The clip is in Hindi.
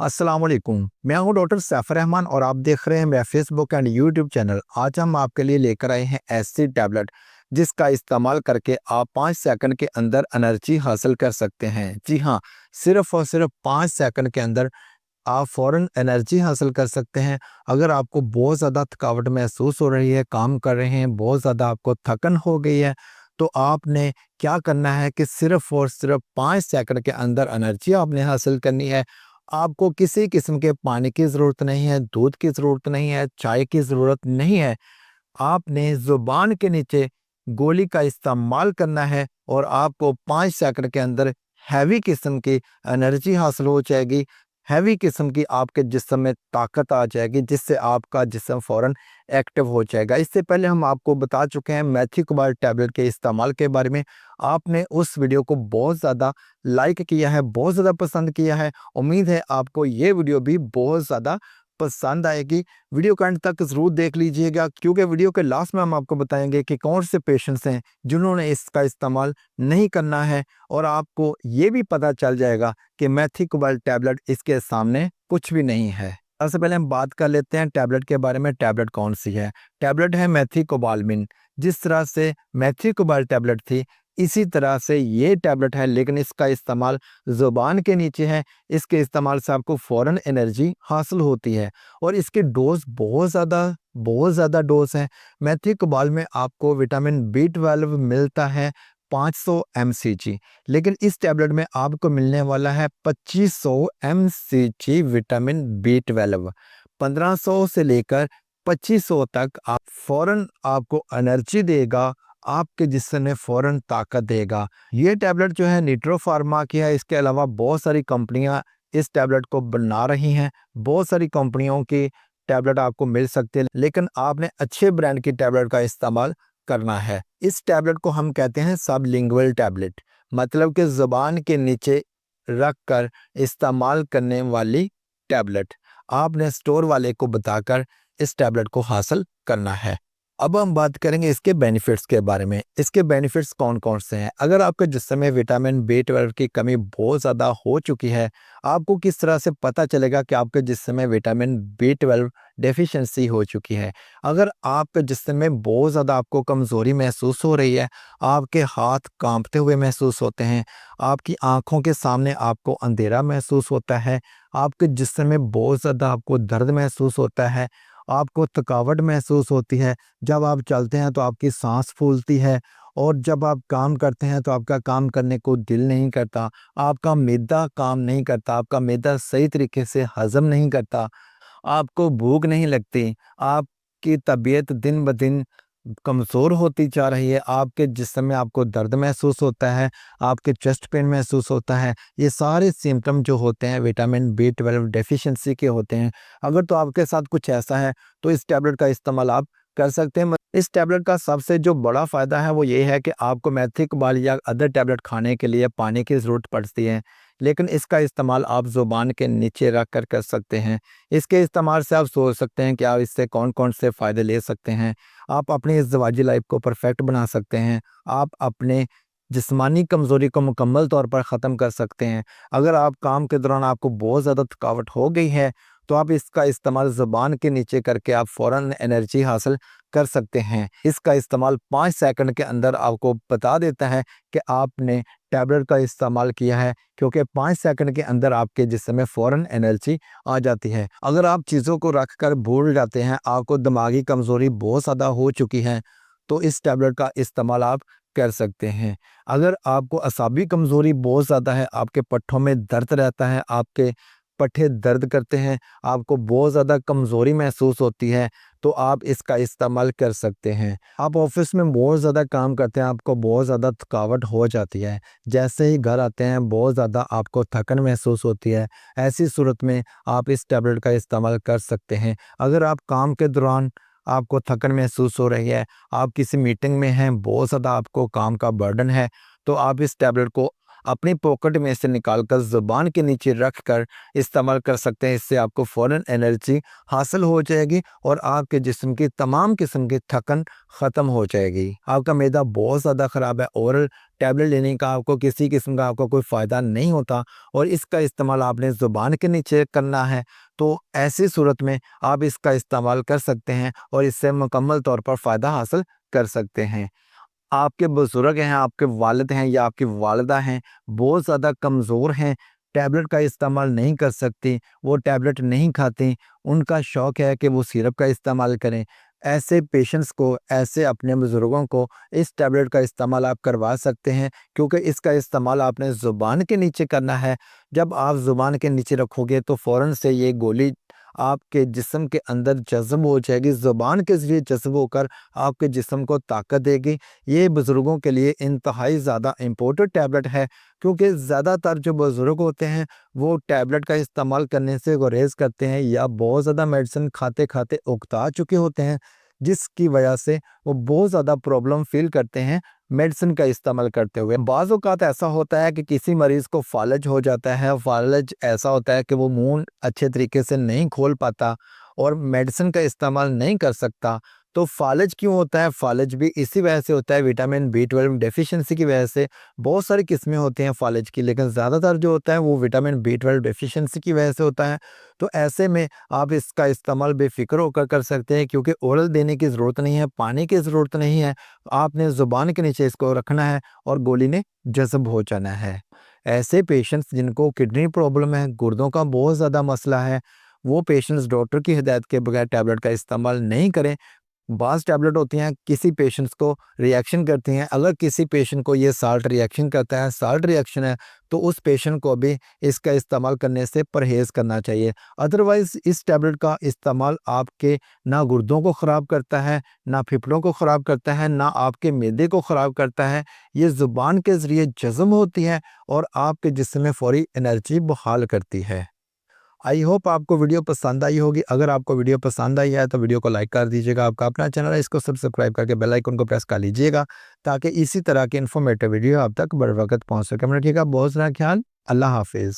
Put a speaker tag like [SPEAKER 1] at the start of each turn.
[SPEAKER 1] अस्सलाम वालेकुम। मैं हूं डॉक्टर सैफर रहमान और आप देख रहे हैं मेरा फेसबुक एंड यूट्यूब चैनल। आज हम आपके लिए लेकर आए हैं ऐसी टैबलेट जिसका इस्तेमाल करके आप 5 सेकंड के अंदर एनर्जी हासिल कर सकते हैं। जी हाँ, सिर्फ और सिर्फ 5 सेकंड के अंदर आप फ़ौरन एनर्जी हासिल कर सकते हैं। अगर आपको बहुत ज़्यादा थकावट महसूस हो रही है, काम कर रहे हैं, बहुत ज़्यादा आपको थकन हो गई है, तो आपने क्या करना है कि सिर्फ़ और सिर्फ 5 सेकंड के अंदर एनर्जी आपने हासिल करनी है। आपको किसी किस्म के पानी की ज़रूरत नहीं है, दूध की ज़रूरत नहीं है, चाय की ज़रूरत नहीं है। आपने ज़ुबान के नीचे गोली का इस्तेमाल करना है और आपको 5 सेकंड के अंदर हैवी किस्म की एनर्जी हासिल हो जाएगी। हैवी किस्म की आपके जिस्म में ताकत आ जाएगी जिससे आपका जिस्म फ़ौरन एक्टिव हो जाएगा। इससे पहले हम आपको बता चुके हैं मेथिओक्सोबाल टैबलेट के इस्तेमाल के बारे में। आपने उस वीडियो को बहुत ज़्यादा लाइक किया है, बहुत ज़्यादा पसंद किया है। उम्मीद है आपको ये वीडियो भी बहुत ज़्यादा पसंद आएगी। वीडियो को एंड तक ज़रूर देख लीजिएगा क्योंकि वीडियो के लास्ट में हम आपको बताएंगे कि कौन से पेशेंट्स हैं जिन्होंने इसका इस्तेमाल नहीं करना है और आपको ये भी पता चल जाएगा कि मेथिओक्सोबाल टैबलेट इसके सामने कुछ भी नहीं है। सबसे पहले हम बात कर लेते हैं टैबलेट के बारे में। टैबलेट कौन सी है? टैबलेट है मेथिओक्सोबालामिन। जिस तरह से मेथिओक्सोबाल टैबलेट थी इसी तरह से ये टैबलेट है, लेकिन इसका इस्तेमाल ज़ुबान के नीचे है। इसके इस्तेमाल से आपको फ़ौरन एनर्जी हासिल होती है और इसके डोज़ बहुत ज़्यादा डोज़ हैं। मेथिओक्सोबाल में आपको विटामिन बी 12 मिलता है 500 mcg, लेकिन इस टैबलेट में आपको मिलने वाला है 2500 mcg विटामिन बी 12। 1500 से लेकर 2500 तक आप फ़ौरन आपको एनर्जी देगा, आपके जिस्म में फ़ौरन ताकत देगा। ये टैबलेट जो है निट्रो फार्मा की है। इसके अलावा बहुत सारी कंपनियां इस टैबलेट को बना रही हैं। बहुत सारी कंपनियों की टैबलेट आपको मिल सकती है, लेकिन आपने अच्छे ब्रांड की टैबलेट का इस्तेमाल करना है। इस टैबलेट को हम कहते हैं सबलिंगुअल टैबलेट, मतलब कि ज़ुबान के नीचे रख कर इस्तेमाल करने वाली टैबलेट। आपने स्टोर वाले को बताकर इस टैबलेट को हासिल करना है। अब हम बात करेंगे इसके बेनिफिट्स के बारे में। इसके बेनिफिट्स कौन-कौन से हैं? अगर आपके जिस्म में विटामिन बी 12 की कमी बहुत ज़्यादा हो चुकी है, आपको किस तरह से पता चलेगा कि आपके जिस्म में विटामिन बी 12 डेफिशिएंसी हो चुकी है? अगर आपके जिस्म में बहुत ज़्यादा आपको कमज़ोरी महसूस हो रही है, आपके हाथ काँपते हुए महसूस होते हैं, आपकी आँखों के सामने आपको अंधेरा महसूस होता है, आपके जिस्म में बहुत ज़्यादा आपको दर्द महसूस होता है, आपको थकावट महसूस होती है, जब आप चलते हैं तो आपकी सांस फूलती है और जब आप काम करते हैं तो आपका काम करने को दिल नहीं करता, आपका मैदा काम नहीं करता, आपका मैदा सही तरीके से हज़म नहीं करता, आपको भूख नहीं लगती, आपकी तबीयत दिन ब दिन कमज़ोर होती जा रही है, आपके जिस्म में आपको दर्द महसूस होता है, आपके चेस्ट पेन महसूस होता है। ये सारे सिम्पटम जो होते हैं विटामिन बी 12 डेफिशिएंसी के होते हैं। अगर तो आपके साथ कुछ ऐसा है तो इस टैबलेट का इस्तेमाल आप कर सकते हैं। इस टैबलेट का सबसे जो बड़ा फ़ायदा है वो ये है कि आपको मेथिओक्सोबाल या अदर टैबलेट खाने के लिए पानी की ज़रूरत पड़ती है, लेकिन इसका इस्तेमाल आप ज़ुबान के नीचे रख कर सकते हैं। इसके इस्तेमाल से आप सोच सकते हैं कि आप इससे कौन-कौन से फ़ायदे ले सकते हैं। आप अपनी इज़्दिवाजी लाइफ़ को परफ़ेक्ट बना सकते हैं। आप अपने जिस्मानी कमज़ोरी को मुकम्मल तौर पर ख़त्म कर सकते हैं। अगर आप काम के दौरान आपको बहुत ज़्यादा थकावट हो गई है, तो आप इसका इस्तेमाल ज़ुबान के नीचे करके आप फ़ौरन एनर्जी हासिल कर सकते हैं। इसका इस्तेमाल 5 सेकंड के अंदर आपको बता देता है कि आपने टैबलेट का इस्तेमाल किया है, क्योंकि 5 सेकंड के अंदर आपके जिस्म में फ़ौरन एनर्जी आ जाती है। अगर आप चीज़ों को रख कर भूल जाते हैं, आपको दिमागी कमज़ोरी बहुत ज़्यादा हो चुकी है, तो इस टैबलेट का इस्तेमाल आप कर सकते हैं। अगर आपको असाबी कमज़ोरी बहुत ज़्यादा है, आपके पट्ठों में दर्द रहता है, आपके पट्ठे दर्द करते हैं, आपको बहुत ज़्यादा कमज़ोरी महसूस होती है, तो आप इसका इस्तेमाल कर सकते हैं। आप ऑफ़िस में बहुत ज़्यादा काम करते हैं, आपको बहुत ज़्यादा थकावट हो जाती है, जैसे ही घर आते हैं बहुत ज़्यादा आपको थकन महसूस होती है। ऐसी सूरत में आप इस टैबलेट का इस्तेमाल कर सकते हैं। अगर आप काम के दौरान आपको थकन महसूस हो रही है, आप किसी मीटिंग में हैं, बहुत ज़्यादा आपको काम का बर्डन है, तो आप इस टैबलेट को अपनी पॉकेट में से निकाल कर ज़ुबान के नीचे रख कर इस्तेमाल कर सकते हैं। इससे आपको फ़ौरन एनर्जी हासिल हो जाएगी और आपके जिस्म की तमाम किस्म की थकन ख़त्म हो जाएगी। आपका मैदा बहुत ज़्यादा ख़राब है, ओरल टैबलेट लेने का आपको किसी किस्म का आपको कोई फ़ायदा नहीं होता और इसका इस्तेमाल आपने ज़ुबान के नीचे करना है, तो ऐसी सूरत में आप इसका इस्तेमाल कर सकते हैं और इससे मुकम्मल तौर पर फ़ायदा हासिल कर सकते हैं। आपके बुज़ुर्ग हैं, आपके वालिद हैं या आपकी वालिदा हैं, बहुत ज़्यादा कमज़ोर हैं, टैबलेट का इस्तेमाल नहीं कर सकती, वो टैबलेट नहीं खातीं, उनका शौक़ है कि वो सिरप का इस्तेमाल करें। ऐसे पेशेंट्स को, ऐसे अपने बुज़ुर्गों को इस टैबलेट का इस्तेमाल आप करवा सकते हैं, क्योंकि इसका इस्तेमाल आपने ज़ुबान के नीचे करना है। जब आप ज़ुबान के नीचे रखोगे तो फ़ौरन से ये गोली आपके जिस्म के अंदर जज़्ब हो जाएगी, ज़ुबान के ज़रिए जज़्ब होकर आपके जिस्म को ताकत देगी। ये बुज़ुर्गों के लिए इंतहाई ज़्यादा इम्पोर्टेंट टैबलेट है, क्योंकि ज़्यादातर जो बुज़ुर्ग होते हैं वो टैबलेट का इस्तेमाल करने से गुरेज़ करते हैं या बहुत ज़्यादा मेडिसिन खाते-खाते उकता चुके होते हैं, जिसकी वजह से वो बहुत ज़्यादा प्रॉब्लम फ़ील करते हैं मेडिसिन का इस्तेमाल करते हुए। बाज़ औक़ात ऐसा होता है कि किसी मरीज़ को फ़ालज हो जाता है, फ़ालज ऐसा होता है कि वो मुँह अच्छे तरीके से नहीं खोल पाता और मेडिसिन का इस्तेमाल नहीं कर सकता। तो फ़ालज क्यों होता है? फ़ालज भी इसी वजह से होता है, विटामिन बी12 डेफ़िशिएंसी की वजह से। बहुत सारी किस्में होती हैं फ़ालज की, लेकिन ज़्यादातर जो होता है वो विटामिन बी12 डेफ़िशिएंसी की वजह से होता है। तो ऐसे में आप इसका इस्तेमाल बेफ़िक्र होकर कर सकते हैं, क्योंकि ओरल देने की ज़रूरत नहीं है, पानी की ज़रूरत नहीं है। आपने ज़ुबान के नीचे इसको रखना है और गोली ने जज़्ब हो जाना है। ऐसे पेशेंट्स जिनको किडनी प्रॉब्लम है, गुर्दों का बहुत ज़्यादा मसला है, वो पेशेंट्स डॉक्टर की हिदायत के बगैर टैबलेट का इस्तेमाल नहीं करें। बाज़ टैबलेट होती हैं, किसी पेशेंट्स को रिएक्शन करती हैं। अगर किसी पेशेंट को ये साल्ट रिएक्शन करता है, साल्ट रिएक्शन है, तो उस पेशेंट को भी इसका इस्तेमाल करने से परहेज़ करना चाहिए। अदरवाइज़ इस टैबलेट का इस्तेमाल आपके ना गुर्दों को ख़राब करता है, ना फेफड़ों को ख़राब करता है, ना आपके मैदे को ख़राब करता है। ये ज़ुबान के ज़रिए जज़्ब होती है और आपके जिस्म में फ़ौरी एनर्जी बहाल करती है। आई होप आपको वीडियो पसंद आई होगी। अगर आपको वीडियो पसंद आई है तो वीडियो को लाइक कर दीजिएगा। आपका अपना चैनल है, इसको सब्सक्राइब करके बेल आइकन को प्रेस कर लीजिएगा, ताकि इसी तरह की इन्फॉर्मेटिव वीडियो आप तक बर वक़्त पहुँच सके। अपना रखिएगा बहुत सारा ख्याल। अल्लाह हाफ़िज़।